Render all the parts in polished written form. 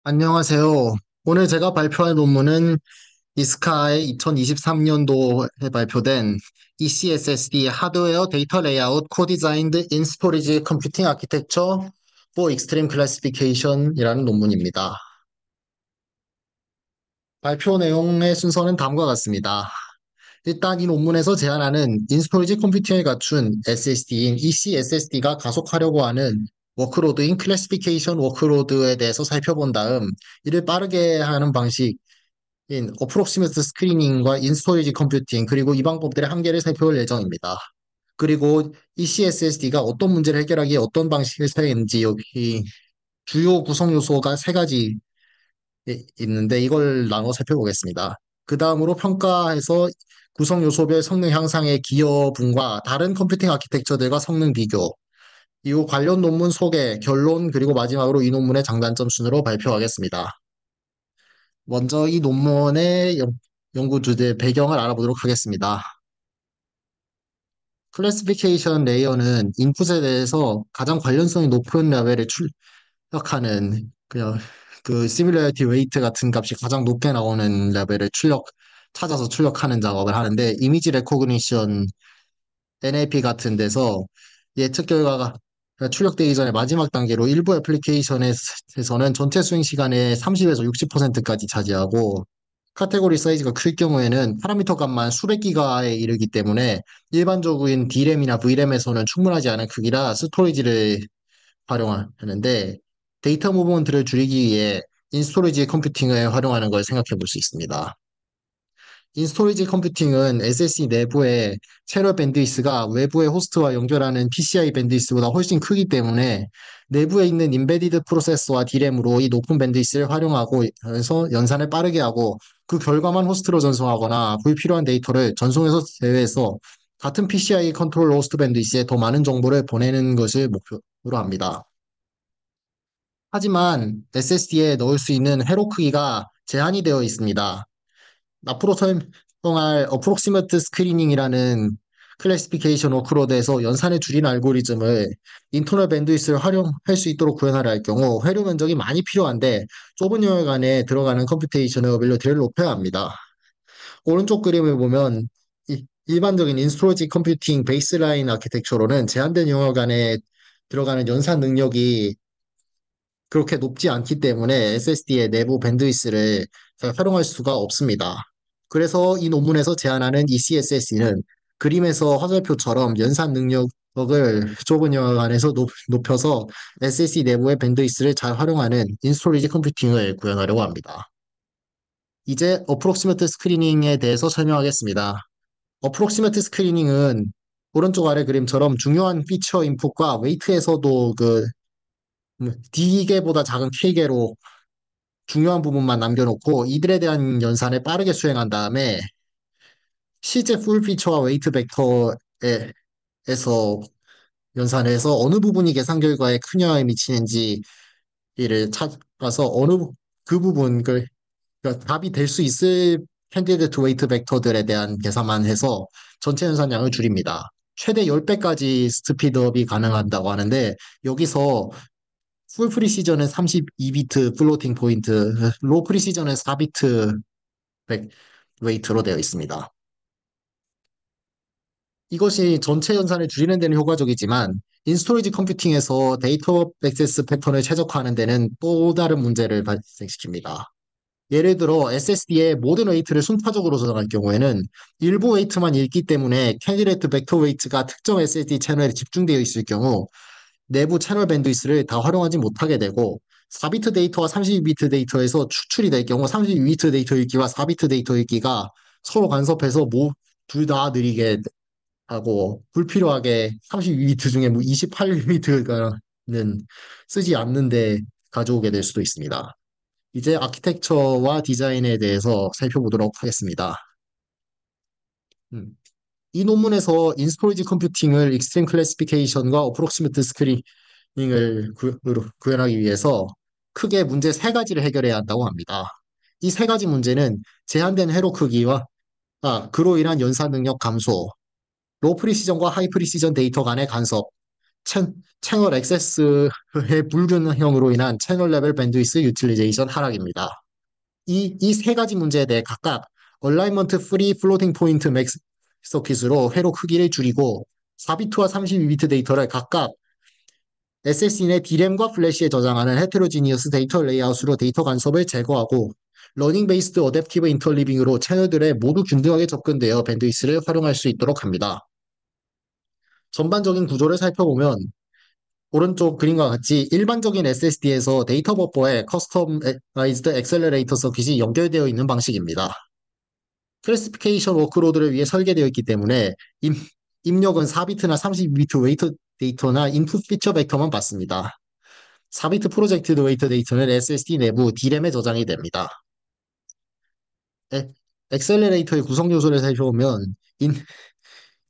안녕하세요. 오늘 제가 발표할 논문은 이스카의 2023년도에 발표된 ECSSD 하드웨어 데이터 레이아웃 코디자인드 인 스토리지 컴퓨팅 아키텍처 for extreme classification이라는 논문입니다. 발표 내용의 순서는 다음과 같습니다. 일단 이 논문에서 제안하는 인스토리지 컴퓨팅을 갖춘 SSD인 ECSSD가 가속하려고 하는 워크로드인 클래시피케이션 워크로드에 대해서 살펴본 다음 이를 빠르게 하는 방식인 어프록시메트 스크리닝과 인스토리지 컴퓨팅 그리고 이 방법들의 한계를 살펴볼 예정입니다. 그리고 ECSSD가 어떤 문제를 해결하기에 어떤 방식을 사용했는지 여기 주요 구성 요소가 세 가지 있는데 이걸 나눠 살펴보겠습니다. 그 다음으로 평가해서 구성 요소별 성능 향상의 기여분과 다른 컴퓨팅 아키텍처들과 성능 비교, 이후 관련 논문 소개, 결론, 그리고 마지막으로 이 논문의 장단점 순으로 발표하겠습니다. 먼저 이 논문의 연구 주제 배경을 알아보도록 하겠습니다. 클래시피케이션 레이어는 인풋에 대해서 가장 관련성이 높은 레벨을 출력하는 그 시뮬레이티 웨이트 같은 값이 가장 높게 나오는 레벨을 찾아서 출력하는 작업을 하는데 이미지 레코그니션 NLP 같은 데서 예측 결과가 출력되기 전에 마지막 단계로 일부 애플리케이션에서는 전체 수행 시간의 30에서 60%까지 차지하고 카테고리 사이즈가 클 경우에는 파라미터 값만 수백 기가에 이르기 때문에 일반적인 D램이나 V램에서는 충분하지 않은 크기라 스토리지를 활용하는데 데이터 무브먼트를 줄이기 위해 인스토리지 컴퓨팅을 활용하는 걸 생각해 볼 수 있습니다. 인스토리지 컴퓨팅은 SSD 내부의 채널 밴드위스가 외부의 호스트와 연결하는 PCI 밴드위스보다 훨씬 크기 때문에 내부에 있는 인베디드 프로세서와 D램으로 이 높은 밴드위스를 활용하고 해서 연산을 빠르게 하고 그 결과만 호스트로 전송하거나 불필요한 데이터를 전송해서 제외해서 같은 PCI 컨트롤 호스트 밴드위스에 더 많은 정보를 보내는 것을 목표로 합니다. 하지만 SSD에 넣을 수 있는 회로 크기가 제한이 되어 있습니다. 앞으로 설명할 어프록시메트 스크리닝이라는 클래시피케이션 워크로드에서 연산을 줄인 알고리즘을 인터널 밴드위스를 활용할 수 있도록 구현하려 할 경우 회로 면적이 많이 필요한데 좁은 영역 안에 들어가는 컴퓨테이션의 어빌리티를 높여야 합니다. 오른쪽 그림을 보면 일반적인 인스토리지 컴퓨팅 베이스라인 아키텍처로는 제한된 영역 안에 들어가는 연산 능력이 그렇게 높지 않기 때문에 SSD의 내부 밴드위스를 잘 활용할 수가 없습니다. 그래서 이 논문에서 제안하는 ECSS는 그림에서 화살표처럼 연산 능력을 좁은 영역 안에서 높여서 SSD 내부의 밴드위스를 잘 활용하는 인스토리지 컴퓨팅을 구현하려고 합니다. 이제 어프록시메트 스크리닝에 대해서 설명하겠습니다. 어프록시메트 스크리닝은 오른쪽 아래 그림처럼 중요한 피처 인풋과 웨이트에서도 D개보다 작은 K개로 중요한 부분만 남겨놓고 이들에 대한 연산을 빠르게 수행한 다음에 실제 풀 피처와 웨이트 벡터에서 연산해서 어느 부분이 계산 결과에 큰 영향을 미치는지를 찾아서 그 부분 그러니까 답이 될 수 있을 캔디데이트 웨이트 벡터들에 대한 계산만 해서 전체 연산량을 줄입니다. 최대 10배까지 스피드업이 가능하다고 하는데 여기서 풀 프리시전은 32비트 플로팅 포인트, 로 프리시전은 4비트 웨이트로 되어 있습니다. 이것이 전체 연산을 줄이는 데는 효과적이지만 인스토리지 컴퓨팅에서 데이터 액세스 패턴을 최적화하는 데는 또 다른 문제를 발생시킵니다. 예를 들어 SSD의 모든 웨이트를 순차적으로 저장할 경우에는 일부 웨이트만 읽기 때문에 캐디레이트 벡터 웨이트가 특정 SSD 채널에 집중되어 있을 경우 내부 채널 밴드위스를 다 활용하지 못하게 되고 4비트 데이터와 32비트 데이터에서 추출이 될 경우 32비트 데이터 읽기와 4비트 데이터 읽기가 서로 간섭해서 둘 다 느리게 하고 불필요하게 32비트 중에 28비트가는 쓰지 않는데 가져오게 될 수도 있습니다. 이제 아키텍처와 디자인에 대해서 살펴보도록 하겠습니다. 음. 이 논문에서 인스토리지 컴퓨팅을 익스트림 클래시피케이션과 어프록시메트 스크리닝을 구현하기 위해서 크게 문제 세 가지를 해결해야 한다고 합니다. 이 세 가지 문제는 제한된 회로 크기와 그로 인한 연산 능력 감소, 로 프리시전과 하이 프리시전 데이터 간의 간섭, 채, 채널 액세스의 불균형으로 인한 채널 레벨 밴드위스 유틸리제이션 하락입니다. 이 세 가지 문제에 대해 각각 얼라이먼트 프리 플로팅 포인트 맥스 서킷으로 회로 크기를 줄이고 4비트와 32비트 데이터를 각각 SSD 내 D램과 플래시에 저장하는 헤테로지니어스 데이터 레이아웃으로 데이터 간섭을 제거하고 러닝 베이스드 어댑티브 인터리빙으로 채널들에 모두 균등하게 접근되어 밴드위스를 활용할 수 있도록 합니다. 전반적인 구조를 살펴보면 오른쪽 그림과 같이 일반적인 SSD에서 데이터 버퍼에 커스터마이즈드 엑셀러레이터 서킷이 연결되어 있는 방식입니다. 클래시피케이션 워크로드를 위해 설계되어 있기 때문에 입력은 4비트나 32비트 웨이터 데이터나 인풋 피처 벡터만 받습니다. 4비트 프로젝트 웨이터 데이터는 SSD 내부 D램에 저장이 됩니다. 엑셀러레이터의 구성 요소를 살펴보면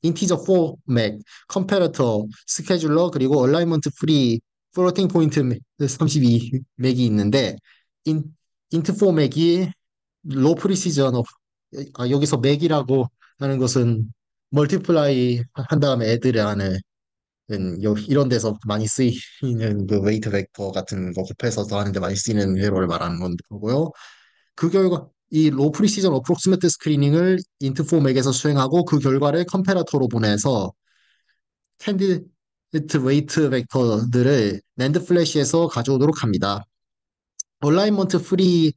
인티저 포맷, 컴패러터, 스케줄러, 그리고 얼라이먼트 프리 플로팅 포인트 32 맥이 있는데 인, 인트 포맥이 로 프리시전 여기서 맥이라고 하는 것은 멀티플라이 한 다음에 애드라는 이런 데서 많이 쓰이는 그 웨이트 벡터 같은 거 곱해서 더하는데 많이 쓰이는 회로를 말하는 거고요. 그 결과 이 로 프리시전 어프록시메트 스크리닝을 인트 포맥에서 수행하고 그 결과를 컴패러터로 보내서 캔디데이트 웨이트 벡터들을 낸드 플래시에서 가져오도록 합니다. 얼라이먼트 프리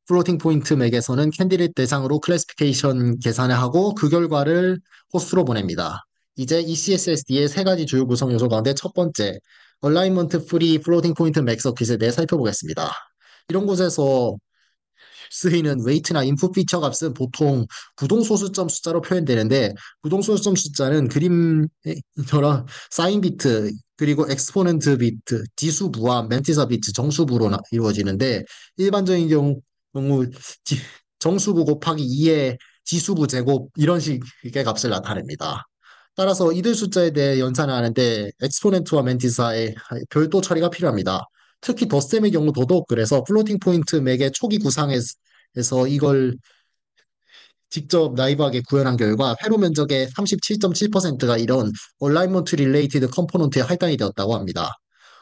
플로팅 포인트 맥에서는 캔디데이트 대상으로 클래시피케이션 계산을 하고 그 결과를 호스트로 보냅니다. 이제 ECSSD의 세 가지 주요 구성 요소 가운데 첫 번째, 얼라이먼트 프리 플로팅 포인트 맥 서킷에 대해 살펴보겠습니다. 이런 곳에서 쓰이는 웨이트나 인풋 피처 값은 보통 부동소수점 숫자로 표현되는데 부동소수점 숫자는 그림처럼 사인 비트 그리고 엑스포넨트 비트, 지수부와 멘티사 비트, 정수부로 이루어지는데 일반적인 경우 지- 정수부 곱하기 2의 지수부 제곱 이런 식의 값을 나타냅니다. 따라서 이들 숫자에 대해 연산을 하는데 엑스포넨트와 멘티사의 별도 처리가 필요합니다. 특히 덧셈의 경우 더더욱 그래서 플로팅 포인트 맥의 초기 구상에서 이걸 직접 나이브하게 구현한 결과 회로 면적의 37.7%가 이런 얼라이먼트 릴레이티드 컴포넌트에 할당이 되었다고 합니다.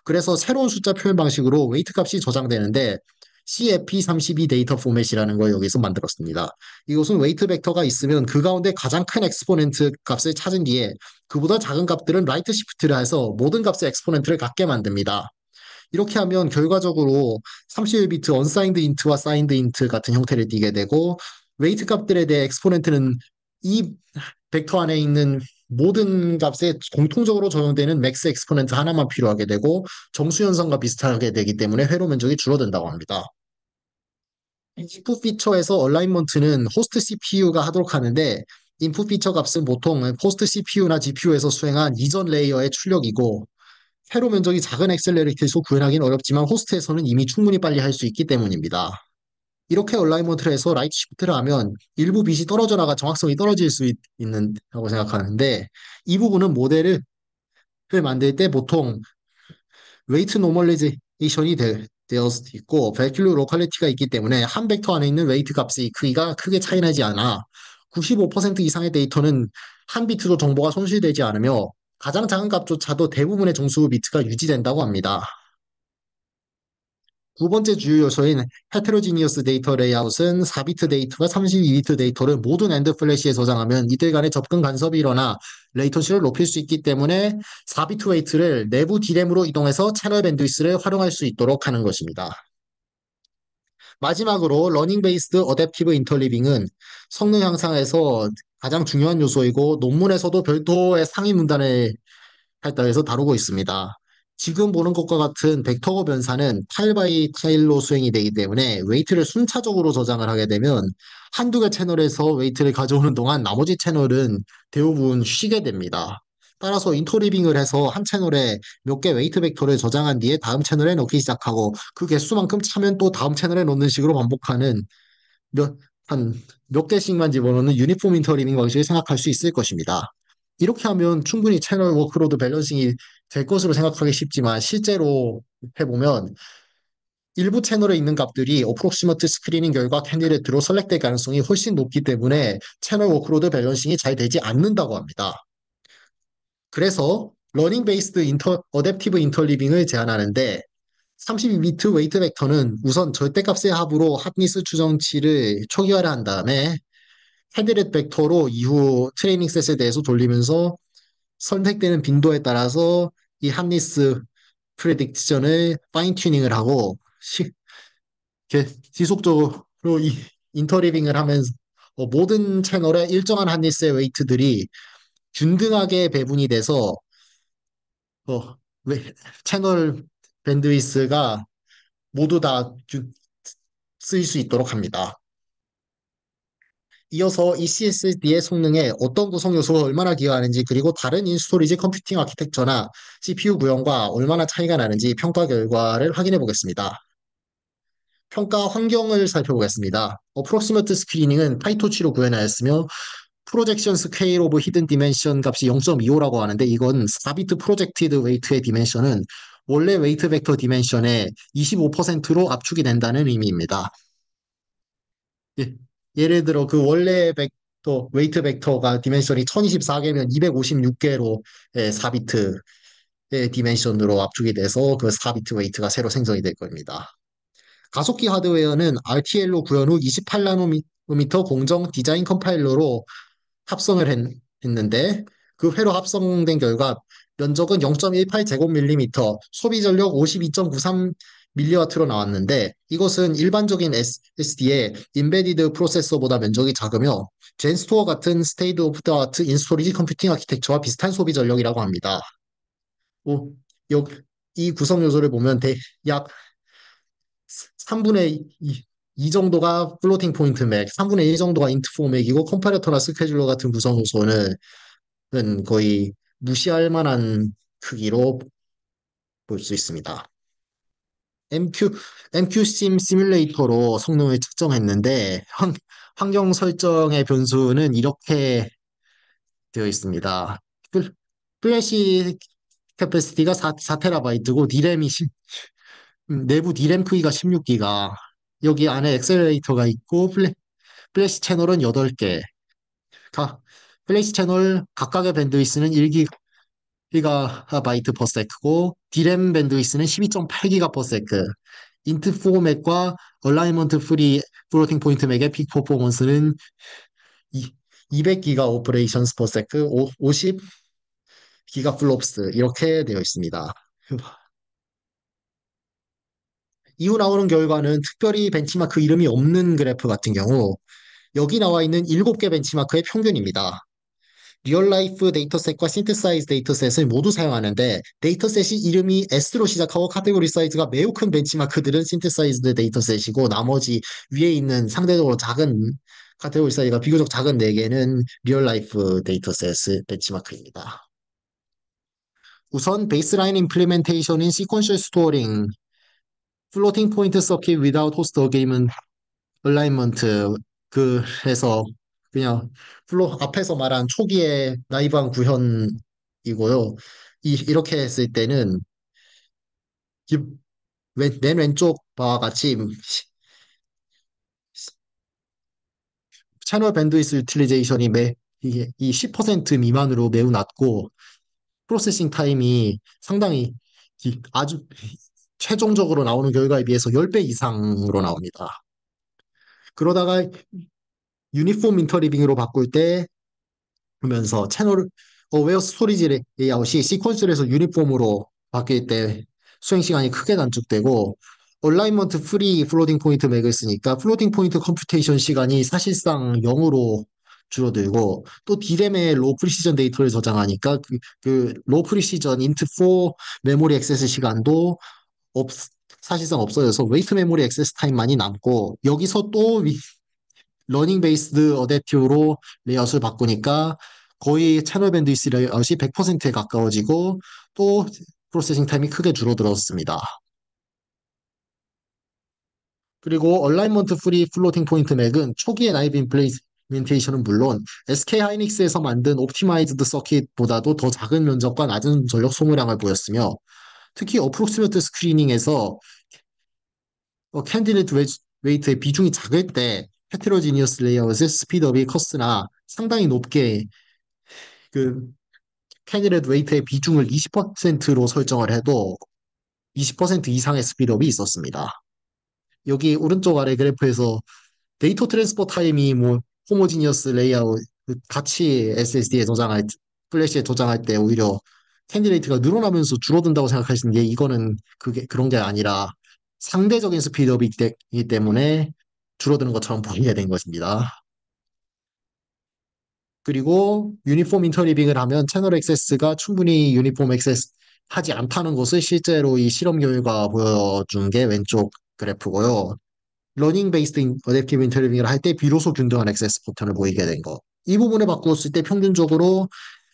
그래서 새로운 숫자 표현 방식으로 웨이트 값이 저장되는데 CFP32 데이터 포맷이라는 걸 여기서 만들었습니다. 이것은 웨이트 벡터가 있으면 그 가운데 가장 큰 엑스포넨트 값을 찾은 뒤에 그보다 작은 값들은 라이트 시프트를 해서 모든 값의 엑스포넨트를 같게 만듭니다. 이렇게 하면 결과적으로 31비트 언사인드 인트와 사인드 인트 같은 형태를 띠게 되고 웨이트 값들에 대해 엑스포넨트는 이 벡터 안에 있는 모든 값에 공통적으로 적용되는 맥스 엑스포넨트 하나만 필요하게 되고 정수 현상과 비슷하게 되기 때문에 회로 면적이 줄어든다고 합니다. 인풋 피처에서 얼라이먼트는 호스트 CPU가 하도록 하는데 인풋 피처 값은 보통 호스트 CPU나 GPU에서 수행한 이전 레이어의 출력이고 회로 면적이 작은 엑셀레이터에서 구현하기는 어렵지만 호스트에서는 이미 충분히 빨리 할 수 있기 때문입니다. 이렇게 얼라이먼트를 해서 라이트 시프트를 하면 일부 빛이 떨어져 나가 정확성이 떨어질 수 있는다고 생각하는데 이 부분은 모델을 만들 때 보통 웨이트 노멀리제이션이 되어 있고 밸큘 로컬리티가 있기 때문에 한 벡터 안에 있는 웨이트 값의 크기가 크게 차이나지 않아 95% 이상의 데이터는 한 비트도 정보가 손실되지 않으며 가장 작은 값조차도 대부분의 정수 비트가 유지된다고 합니다. 두 번째 주요 요소인 헤테로지니어스 데이터 레이아웃은 4비트 데이터와 32비트 데이터를 모든 엔드 플래시에 저장하면 이들 간의 접근 간섭이 일어나 레이턴시를 높일 수 있기 때문에 4비트 웨이트를 내부 D램으로 이동해서 채널 밴드위스를 활용할 수 있도록 하는 것입니다. 마지막으로 러닝 베이스드 어댑티브 인터리빙은 성능 향상에서 가장 중요한 요소이고 논문에서도 별도의 상위 문단을 팔다에서 다루고 있습니다. 지금 보는 것과 같은 벡터 변사는 타일 바이 타일로 수행이 되기 때문에 웨이트를 순차적으로 저장을 하게 되면 한두 개 채널에서 웨이트를 가져오는 동안 나머지 채널은 대부분 쉬게 됩니다. 따라서 인터리빙을 해서 한 채널에 몇 개 웨이트 벡터를 저장한 뒤에 다음 채널에 넣기 시작하고 그 개수만큼 차면 또 다음 채널에 넣는 식으로 반복하는 한 몇 개씩만 집어넣는 유니폼 인터리빙 방식을 생각할 수 있을 것입니다. 이렇게 하면 충분히 채널 워크로드 밸런싱이 될 것으로 생각하기 쉽지만 실제로 해보면 일부 채널에 있는 값들이 어프록시머트 스크리닝 결과 캔디데이트로 선택될 가능성이 훨씬 높기 때문에 채널 워크로드 밸런싱이 잘 되지 않는다고 합니다. 그래서 러닝 베이스드 어댑티브 인터리빙을 제한하는데 32비트 웨이트 벡터는 우선 절대값의 합으로 핫니스 추정치를 초기화를 한 다음에 헤드렛 벡터로 이후 트레이닝 셋에 대해서 돌리면서 선택되는 빈도에 따라서 이 핫니스 프레딕션을 파인 튜닝을 하고 이렇게 지속적으로 이 인터리빙을 하면서 모든 채널에 일정한 핫니스의 웨이트들이 균등하게 배분이 돼서 어, 채널 밴드위스가 모두 다 쓰일 수 있도록 합니다. 이어서 ECSD의 성능에 어떤 구성 요소가 얼마나 기여하는지 그리고 다른 인스토리지 컴퓨팅 아키텍처나 CPU 구형과 얼마나 차이가 나는지 평가 결과를 확인해 보겠습니다. 평가 환경을 살펴보겠습니다. 어프록시머트 스크리닝은 파이토치로 구현하였으며 프로젝션 스케일 오브 히든 디멘션 값이 0.25라고 하는데 이건 4비트 프로젝티드 웨이트의 디멘션은 원래 웨이트 벡터 디멘션의 25%로 압축이 된다는 의미입니다. 예, 예를 들어 그 원래 벡터, 웨이트 벡터가 디멘션이 1024개면 256개로 4비트의 디멘션으로 압축이 돼서 그 4비트 웨이트가 새로 생성이 될 겁니다. 가속기 하드웨어는 RTL로 구현 후 28나노미터 공정 디자인 컴파일러로 합성을 했는데 그 회로 합성된 결과 면적은 0.18제곱밀리미터, 소비 전력 52.93mW로 나왔는데 이것은 일반적인 SSD의 인베디드 프로세서보다 면적이 작으며 젠스토어 같은 스테이트 오브 더 아트 인스토리지 컴퓨팅 아키텍처와 비슷한 소비 전력이라고 합니다. 오, 이 구성 요소를 보면 약 3분의 2 정도가 플로팅 포인트 맥, 3분의 1 정도가 인트4 맥이고 컴파레터나 스케줄러 같은 구성 요소는 거의 무시할 만한 크기로 볼 수 있습니다. MQ, MQSIM 시뮬레이터로 성능을 측정했는데 환경 설정의 변수는 이렇게 되어 있습니다. 플래시 캐패시티가 4TB고 내부 D램 크기가 16기가 여기 안에 엑셀레이터가 있고 플래시 채널은 8개 플래시 채널 각각의 밴드위스는 1기가바이트 per sec고 D램 밴드위스는 12.8기가 per sec 인트 포맷과 얼라이먼트 프리 플로팅 포인트 맥의 픽 퍼포먼스는 200기가 오퍼레이션스 per sec 50기가 플롭스 이렇게 되어 있습니다. 이후 나오는 결과는 특별히 벤치마크 이름이 없는 그래프 같은 경우 여기 나와 있는 7개 벤치마크의 평균입니다. 리얼라이프 데이터셋과 신테사이즈 데이터셋을 모두 사용하는데 데이터셋이 이름이 S로 시작하고 카테고리 사이즈가 매우 큰 벤치마크들은 신테사이즈드 데이터셋이고 나머지 위에 있는 상대적으로 작은 카테고리 사이즈가 비교적 작은 4개는 리얼라이프 데이터셋 벤치마크입니다. 우선 베이스라인 임플리멘테이션인 시퀀셜 스토어링 플로팅 포인트 서킷 without host agreement 얼라이먼트 그래서 그냥 앞에서 말한 초기의 나이브한 구현이고요. 이렇게 했을 때는 이 맨 왼쪽 바와 같이 채널 밴드위스 유틸리제이션이 이게 이 10% 미만으로 매우 낮고 프로세싱 타임이 상당히 아주 최종적으로 나오는 결과에 비해서 10배 이상으로 나옵니다. 그러다가 유니폼 인터리빙으로 바꿀 때 그러면서 채널 어웨어 스토리지 레이아웃이 시퀀셜에서 유니폼으로 바뀔 때 수행 시간이 크게 단축되고 얼라이먼트 프리 플로팅 포인트 맥을 쓰니까 플로팅 포인트 컴퓨테이션 시간이 사실상 0으로 줄어들고 또 D램에 로 프리시전 데이터를 저장하니까 로 프리시전 인트 4 메모리 액세스 시간도 없, 사실상 없어져서 웨이트 메모리 액세스 타임만이 남고 여기서 또 러닝 베이스드 어댑티브로 레이아웃을 바꾸니까 거의 채널 밴드위스 레이아웃이 100%에 가까워지고 또 프로세싱 타임이 크게 줄어들었습니다. 그리고 얼라이먼트 프리 플로팅 포인트 맥은 초기의 나이브 임플리멘테이션은 물론 SK 하이닉스에서 만든 옵티마이즈드 서킷보다도 더 작은 면적과 낮은 전력 소모량을 보였으며 특히 어프록시메트 스크리닝에서 캔디데이트 웨이트의 비중이 작을 때 헤테로지니어스 레이아웃의 스피드업이 커스나 상당히 높게 그 캐디넷 웨이트의 비중을 20%로 설정을 해도 20% 이상의 스피드업이 있었습니다. 여기 오른쪽 아래 그래프에서 데이터 트랜스퍼 타임이 뭐 호모지니어스 레이아웃 같이 SSD에 저장할 플래시에 저장할 때 오히려 캔디데이트가 늘어나면서 줄어든다고 생각하시는데 이거는 그게 그런 게 아니라 상대적인 스피드업이기 때문에 줄어드는 것처럼 보이게 된 것입니다. 그리고 유니폼 인터리빙을 하면 채널 액세스가 충분히 유니폼 액세스 하지 않다는 것을 실제로 이 실험 결과 보여준 게 왼쪽 그래프고요. 러닝 베이스드 어댑티브 인터리빙을 할 때 비로소 균등한 액세스 패턴을 보이게 된 거. 이 부분을 바꾸었을 때 평균적으로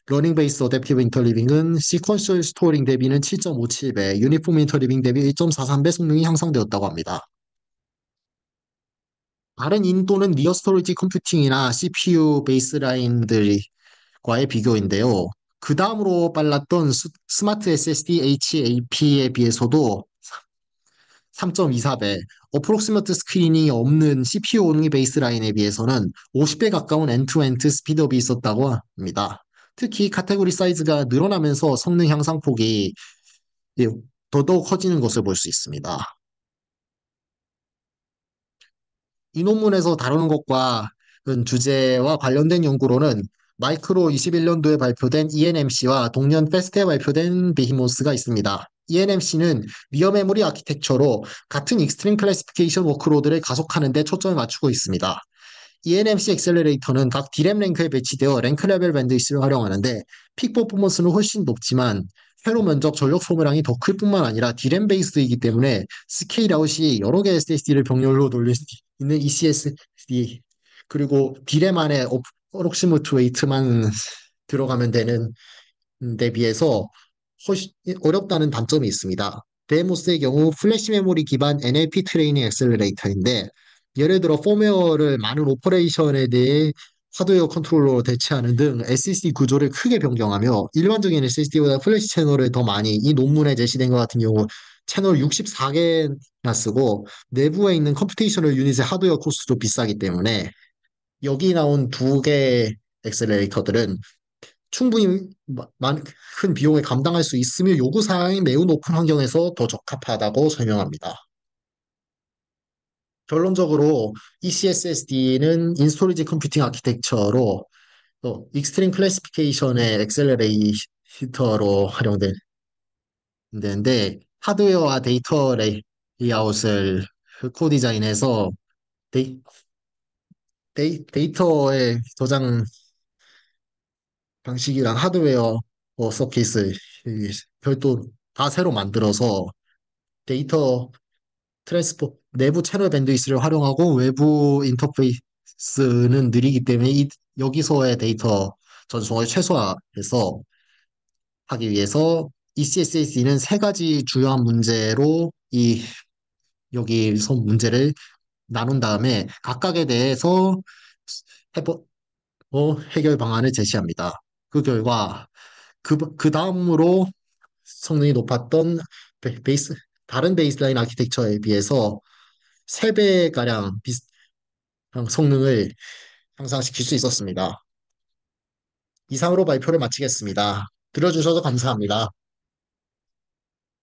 러닝 베이스 어댑티브 인터리빙은 시퀀셜 스토어링 대비는 7.57배, 유니폼 인터리빙 대비 1.43배 성능이 향상되었다고 합니다. 다른 인도는 리어 스토리지 컴퓨팅이나 CPU 베이스라인들과의 비교인데요. 그 다음으로 빨랐던 스마트 SSD HAP에 비해서도 3.24배, 어프록시머트 스크리닝이 없는 CPU 온리 베이스라인에 비해서는 50배 가까운 엔투엔드 스피드업이 있었다고 합니다. 특히 카테고리 사이즈가 늘어나면서 성능 향상폭이 예, 더더욱 커지는 것을 볼 수 있습니다. 이 논문에서 다루는 것과 주제와 관련된 연구로는 마이크로 21년도에 발표된 ENMC와 동년 페스트에 발표된 베히모스가 있습니다. ENMC는 리어 메모리 아키텍처로 같은 익스트림 클래시피케이션 워크로드를 가속하는 데 초점을 맞추고 있습니다. ENMC 액셀러레이터는 각 D램 랭크에 배치되어 랭크 레벨 밴드위스를 활용하는데 픽 퍼포먼스는 훨씬 높지만 회로 면적 전력 소모량이 더 클 뿐만 아니라 D램 베이스이기 때문에 스케일 아웃이 여러 개의 SSD를 병렬로 돌릴 수 있는 ECSD 그리고 D램 안에 어록시무트 웨이트만 들어가면 되는 데 비해서 훨씬 어렵다는 단점이 있습니다. 데모스의 경우 플래시 메모리 기반 NLP 트레이닝 액셀러레이터인데 예를 들어 펌웨어를 많은 오퍼레이션에 대해 하드웨어 컨트롤러로 대체하는 등 SSD 구조를 크게 변경하며 일반적인 SSD보다 플래시 채널을 더 많이 이 논문에 제시된 것 같은 경우 채널 64개나 쓰고 내부에 있는 컴퓨테이셔널 유닛의 하드웨어 코스트도 비싸기 때문에 여기 나온 두 개의 엑셀레이터들은 충분히 큰 비용을 감당할 수 있으며 요구사항이 매우 높은 환경에서 더 적합하다고 설명합니다. 결론적으로 ECSSD는 인스토리지 컴퓨팅 아키텍처로 익스트림 클래시피케이션의 엑셀러레이터로 활용되는데 하드웨어와 데이터 레이아웃을 코디자인해서 데이, 데이터의 저장 방식이랑 하드웨어 서킷을 별도 다 새로 만들어서 데이터 트랜스포 내부 채널 밴드위스를 활용하고 외부 인터페이스는 느리기 때문에 여기서의 데이터 전송을 최소화해서 하기 위해서 ECSSD는 세 가지 주요한 문제로 여기서 문제를 나눈 다음에 각각에 대해서 해보, 해결 방안을 제시합니다. 그 결과 그 다음으로 성능이 높았던 베이스 다른 베이스라인 아키텍처에 비해서 3배가량 성능을 향상시킬 수 있었습니다. 이상으로 발표를 마치겠습니다. 들어주셔서 감사합니다.